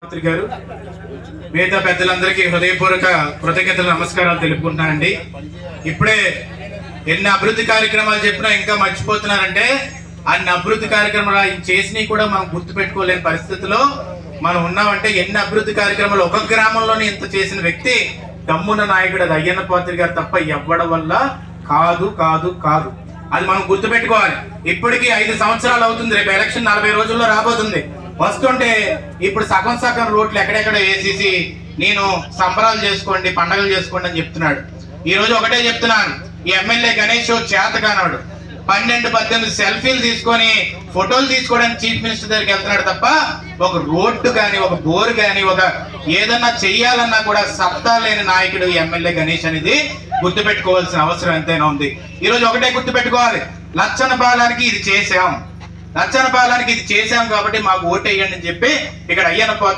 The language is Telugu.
మంత్రి గారు మిగతా పెద్దలందరికీ హృదయపూర్వక కృతజ్ఞతలు నమస్కారాలు తెలుపుకుంటున్నానండి. ఇప్పుడే ఎన్ని అభివృద్ధి కార్యక్రమాలు చెప్పినా ఇంకా మర్చిపోతున్నారంటే అన్ని అభివృద్ధి కార్యక్రమాలు ఆయన చేసినవి కూడా మనం గుర్తుపెట్టుకోలేని పరిస్థితిలో మనం ఉన్నామంటే ఎన్ని అభివృద్ధి కార్యక్రమాలు ఒక గ్రామంలోనే ఇంత చేసిన వ్యక్తి దమ్మున్న నాయకుడు అది అయ్యన్న పాత్రి గారు తప్ప ఎవ్వడం వల్ల కాదు కాదు కాదు అది మనం గుర్తుపెట్టుకోవాలి. ఇప్పటికీ 5 సంవత్సరాలు అవుతుంది. రేపు ఎలక్షన్ 40 రోజుల్లో రాబోతుంది. వస్తుంటే ఇప్పుడు సగం రోడ్లు ఎక్కడెక్కడ వేసేసి నేను సంబరాలు చేసుకోండి పండగలు చేసుకోండి అని చెప్తున్నాడు. ఈ రోజు ఒకటే చెప్తున్నాను, ఈ ఎమ్మెల్యే గణేష్ చేతగానాడు 12-18 సెల్ఫీలు తీసుకొని ఫోటోలు తీసుకోవడానికి చీఫ్ మినిస్టర్ దగ్గరికి వెళ్తున్నాడు తప్ప ఒక రోడ్డు కానీ ఒక బోరు కానీ ఒక ఏదన్నా చెయ్యాలన్నా కూడా సత్తా లేని నాయకుడు ఎమ్మెల్యే గణేష్ అనేది గుర్తుపెట్టుకోవాల్సిన అవసరం ఎంతైనా ఉంది. ఈ రోజు ఒకటే గుర్తుపెట్టుకోవాలి, లచ్చనపాలెంకి ఇది చేసాం కాబట్టి మాకు ఓటేయండి అని చెప్పి ఇక్కడ అయ్యన్న పాత్ర